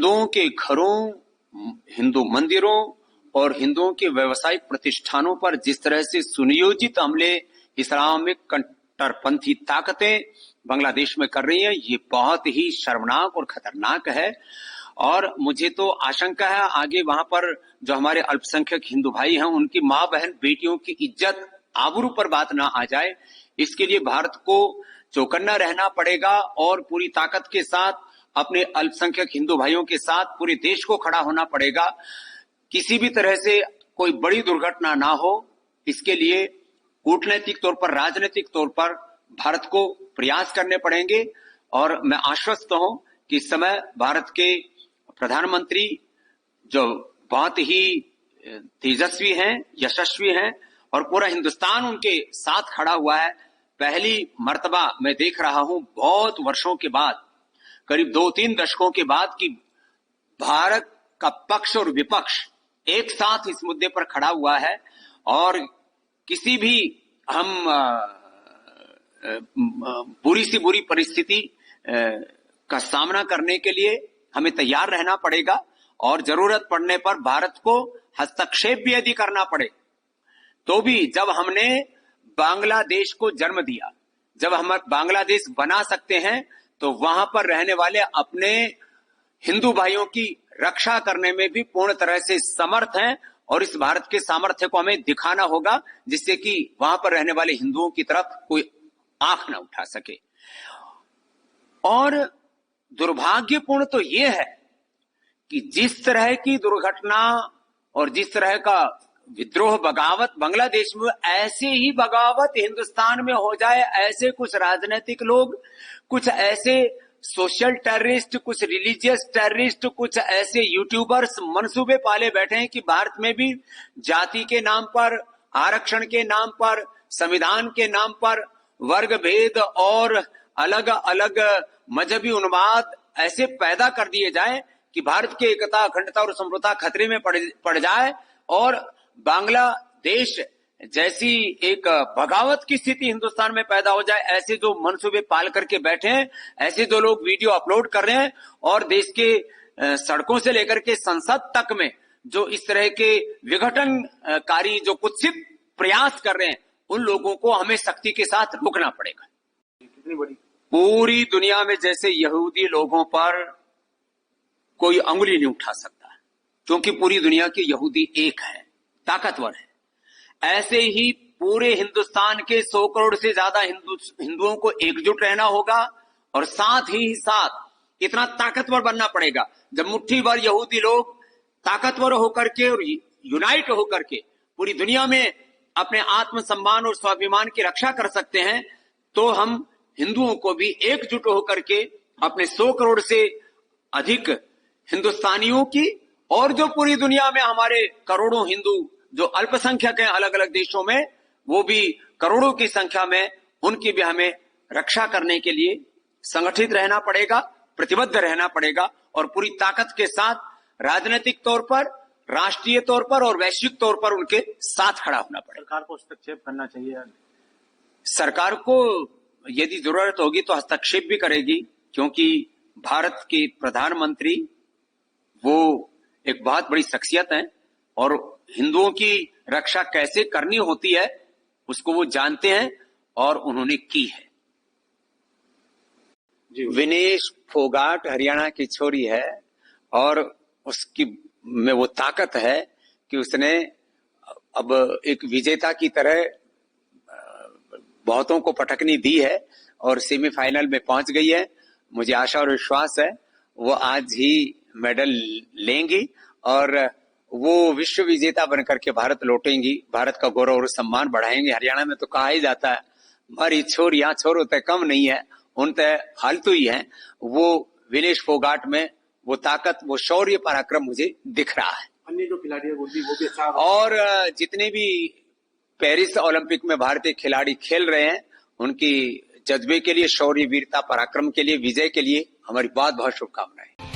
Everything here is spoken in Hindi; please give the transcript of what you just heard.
हिंदुओं के घरों, हिंदू मंदिरों और हिंदुओं के व्यावसायिक प्रतिष्ठानों पर जिस तरह से सुनियोजित हमले इस्लामिक कट्टरपंथी ताकतें बांग्लादेश में कर रही हैं, ये बहुत ही शर्मनाक और खतरनाक है। और मुझे तो आशंका है आगे वहां पर जो हमारे अल्पसंख्यक हिंदू भाई हैं, उनकी मां बहन बेटियों की इज्जत आबरू पर बात ना आ जाए। इसके लिए भारत को चौकन्ना रहना पड़ेगा और पूरी ताकत के साथ अपने अल्पसंख्यक हिंदू भाइयों के साथ पूरे देश को खड़ा होना पड़ेगा। किसी भी तरह से कोई बड़ी दुर्घटना ना हो, इसके लिए कूटनैतिक तौर पर, राजनीतिक तौर पर भारत को प्रयास करने पड़ेंगे। और मैं आश्वस्त हूं कि इस समय भारत के प्रधानमंत्री जो बहुत ही तेजस्वी हैं, यशस्वी हैं और पूरा हिंदुस्तान उनके साथ खड़ा हुआ है। पहली मर्तबा मैं देख रहा हूं बहुत वर्षों के बाद, करीब 2-3 दशकों के बाद, कि भारत का पक्ष और विपक्ष एक साथ इस मुद्दे पर खड़ा हुआ है। और किसी भी हम बुरी से बुरी परिस्थिति का सामना करने के लिए हमें तैयार रहना पड़ेगा और जरूरत पड़ने पर भारत को हस्तक्षेप भी यदि करना पड़े तो भी। जब हमने बांग्लादेश को जन्म दिया, जब हम बांग्लादेश बना सकते हैं, तो वहां पर रहने वाले अपने हिंदू भाइयों की रक्षा करने में भी पूर्ण तरह से समर्थ हैं। और इस भारत के सामर्थ्य को हमें दिखाना होगा, जिससे कि वहां पर रहने वाले हिंदुओं की तरफ कोई आंख न उठा सके। और दुर्भाग्यपूर्ण तो यह है कि जिस तरह की दुर्घटना और जिस तरह का विद्रोह, बगावत बांग्लादेश में, ऐसे ही बगावत हिंदुस्तान में हो जाए। ऐसे कुछ राजनीतिक लोग, कुछ ऐसे सोशल टेररिस्ट, कुछ रिलीजियस टेररिस्ट, कुछ ऐसे यूट्यूबर्स मंसूबे पाले बैठे हैं कि भारत में भी जाति के नाम पर, आरक्षण के नाम पर, संविधान के नाम पर वर्ग भेद और अलग अलग मजहबी उन्माद ऐसे पैदा कर दिए जाए कि भारत की एकता, अखंडता और समृद्धता खतरे में पड़ जाए और बांग्लादेश जैसी एक बगावत की स्थिति हिंदुस्तान में पैदा हो जाए। ऐसे जो मंसूबे पाल करके बैठे हैं, ऐसे जो लोग वीडियो अपलोड कर रहे हैं और देश के सड़कों से लेकर के संसद तक में जो इस तरह के विघटनकारी जो कुत्सित प्रयास कर रहे हैं, उन लोगों को हमें सख्ती के साथ रोकना पड़ेगा। कितनी बड़ी पूरी दुनिया में जैसे यहूदी लोगों पर कोई अंगुली नहीं उठा सकता, क्योंकि पूरी दुनिया के यहूदी एक है, ताकतवर है। ऐसे ही पूरे हिंदुस्तान के 100 करोड़ से ज्यादा हिंदुओं को एकजुट रहना होगा और साथ ही साथ इतना ताकतवर बनना पड़ेगा। जब मुट्ठी भर यहूदी लोग ताकतवर होकर के और यूनाइट होकर के पूरी दुनिया में अपने आत्मसम्मान और स्वाभिमान की रक्षा कर सकते हैं, तो हम हिंदुओं को भी एकजुट होकर के अपने 100 करोड़ से अधिक हिंदुस्तानियों की और जो पूरी दुनिया में हमारे करोड़ों हिंदू जो अल्पसंख्यक हैं अलग अलग देशों में, वो भी करोड़ों की संख्या में, उनकी भी हमें रक्षा करने के लिए संगठित रहना पड़ेगा, प्रतिबद्ध रहना पड़ेगा और पूरी ताकत के साथ राजनीतिक तौर पर, राष्ट्रीय तौर पर और वैश्विक तौर पर उनके साथ खड़ा होना पड़ेगा। सरकार को हस्तक्षेप करना चाहिए। सरकार को यदि जरूरत होगी तो हस्तक्षेप भी करेगी, क्योंकि भारत के प्रधानमंत्री वो एक बहुत बड़ी शख्सियत है और हिंदुओं की रक्षा कैसे करनी होती है उसको वो जानते हैं और उन्होंने की है। विनेश फोगाट हरियाणा की छोरी है और उसकी में वो ताकत है कि उसने अब एक विजेता की तरह बहुतों को पटकनी दी है और सेमीफाइनल में पहुंच गई है। मुझे आशा और विश्वास है वो आज ही मेडल लेंगी और वो विश्व विजेता बनकर के भारत लौटेंगी, भारत का गौरव और सम्मान बढ़ाएंगे। हरियाणा में तो कहा ही जाता है हमारी छोरियां छोरों तक कम नहीं है, उन तक फालतू ही है। वो विनेश फोगाट में वो ताकत, वो शौर्य, पराक्रम मुझे दिख रहा है। अन्य जो खिलाड़ी है वो भी अच्छा। और जितने भी पेरिस ओलंपिक में भारतीय खिलाड़ी खेल रहे हैं, उनकी जज्बे के लिए, शौर्य, वीरता, पराक्रम के लिए, विजय के लिए हमारी बहुत बहुत शुभकामनाएं।